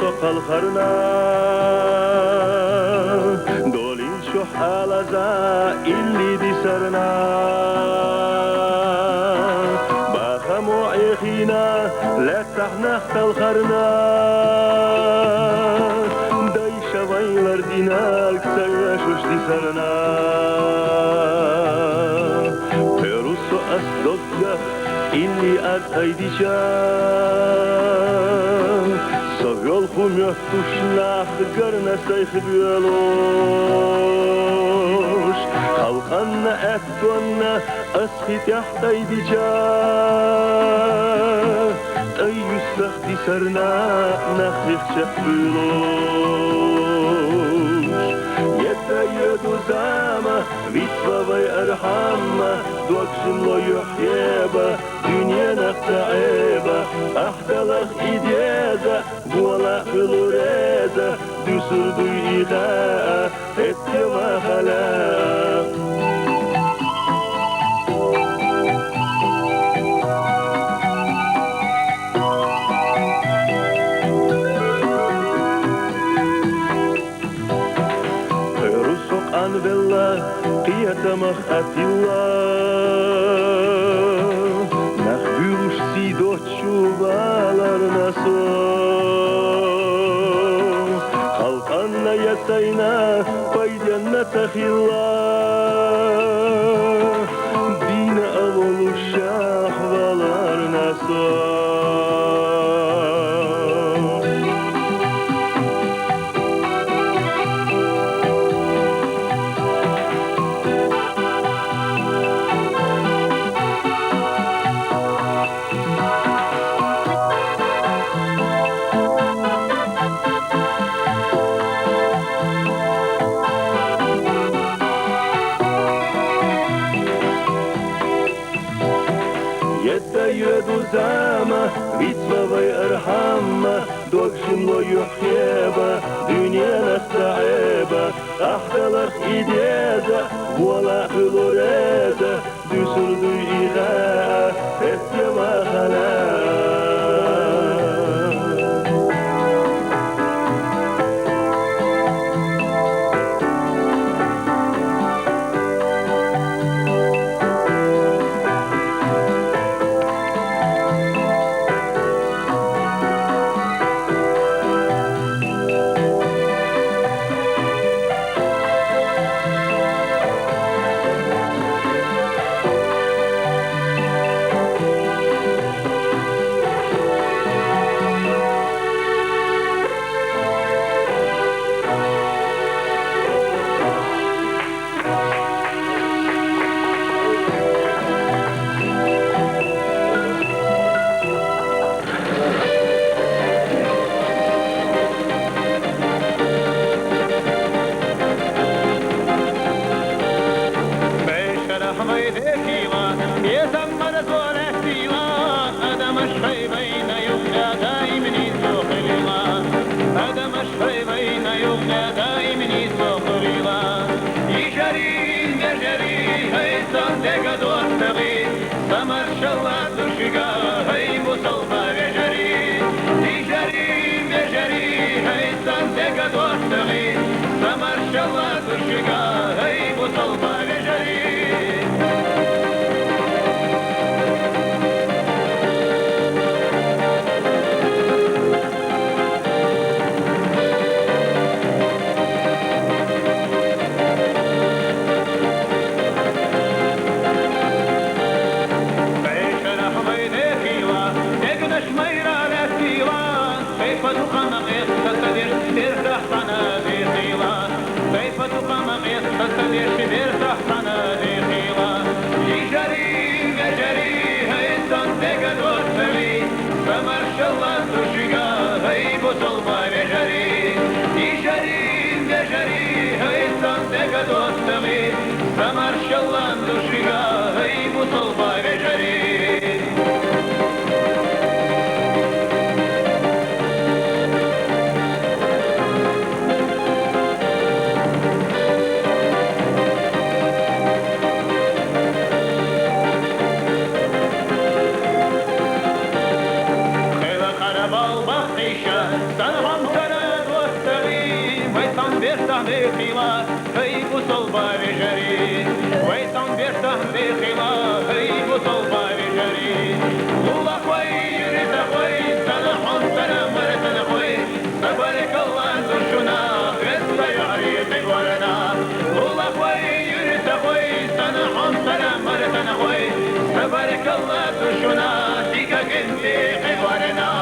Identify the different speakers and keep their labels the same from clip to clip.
Speaker 1: سقل خرنا دولين شو حالزا اللي دي سرنا باخمو عيخينا لا تحنخت الخرنا داي شويلر ديناك سيشوش دي سرنا فيروسو أصدق اللي أرأيدي شان سغل خمية تشناخ قرنا سيخ بيالوش خلقنا أكتونا أسخي تحت أيدي شان أيو سخدي سرنا نخيخ شخ بيالوش يدا يدو زامة بيتفا بي أرحمة دوكشن لو يحيبة دنيا نختعيبة أحتلخ إديازة بولا خلوريزة دوسر دو إيغاء اتيما خلاق رسق عن بالله قية مخات الله نخبيوش سيدوت شوبالر نسو خلقنا يسينا فايدنا تخيلا دين أول الشاح بالر نسو يدو زامة بيتما بي أرحمة دوكشن لو يحيبة دنيا نستعيبة أحتلخ إديازة ولا خلوريزة دوسر دو إيغاء اتيما خلاق
Speaker 2: سلام مرتن خوي تبارك الله تشونا ديكا كنتي قوارنا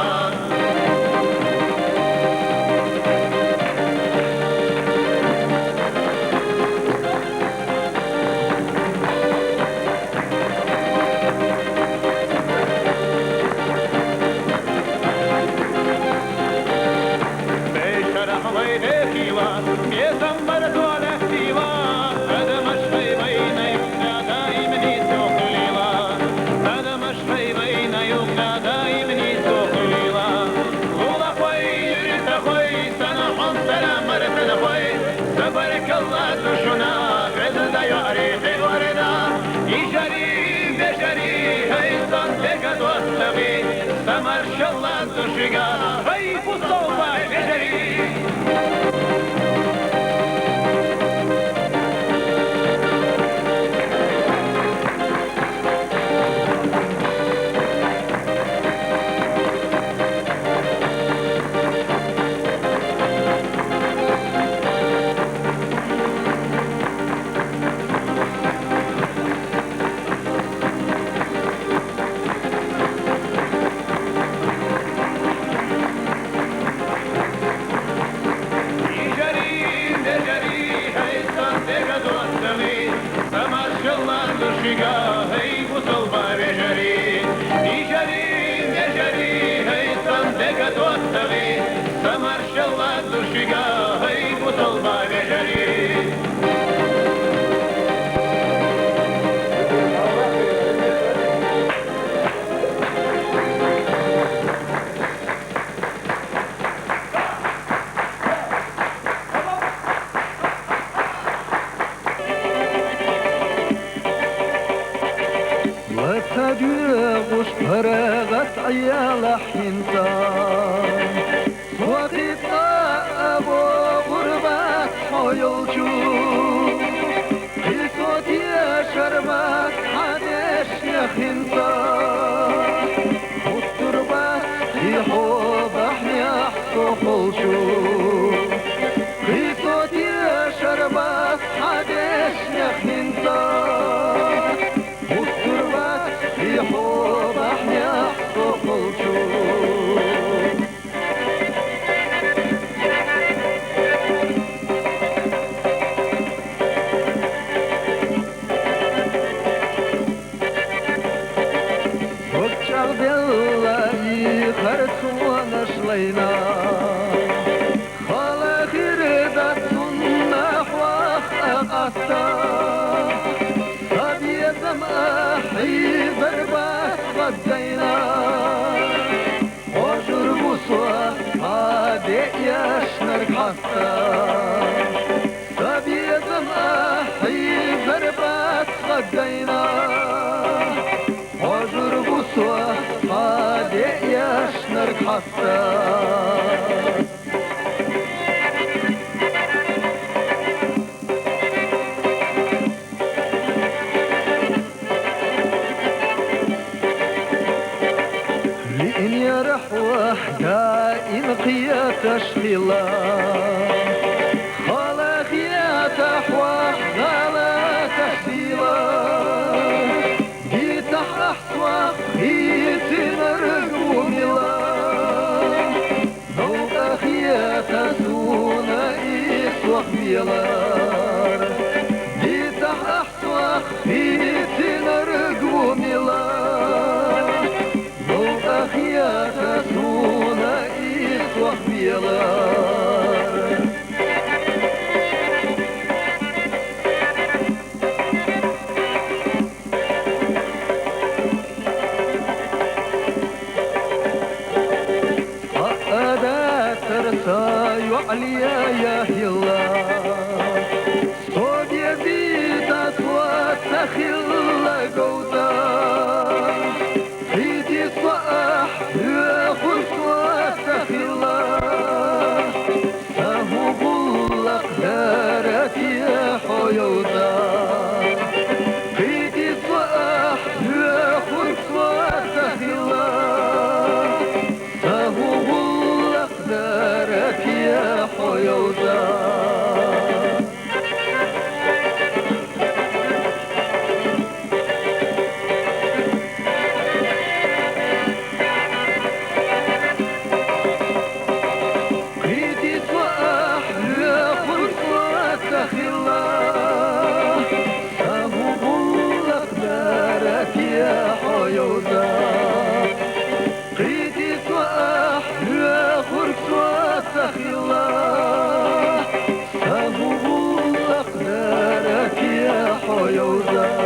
Speaker 3: فرغت عيال حنطان وقت أبو غربات حيوشو في صوت يا شربات حدش يا خنطان والتربات في حوض أحياح صحوشو في صوت يا شربات حدش يا خنطان والتربات في حوض أحياح صحوشو خرسونا خلا خيردت سنة وأقصى أبيض أحي بربات غدينا وشرب صوى عادي يشنر حتى أبيض أحي بربات غدينا وشرب صوى عادي يشنر حتى دائم قيا تشخيلا خلا خيا تحوى غلا تحسيلا جيت أحسوا جيت نرجو ملا نوك خيا تسونا إسوخ ملا جيت أحسوا جيت نرجو ملا نوك خيا تسونا إسوخ ملا عليا يا هلا صوت يزيد أصوات تخل جودا فيدي صاح ياخذ صوت تخلا سهو بلق دارت يا حيودا فيدي صاح ياخذ صوت تخلا سهو بلق دارت يا حيودا حيودا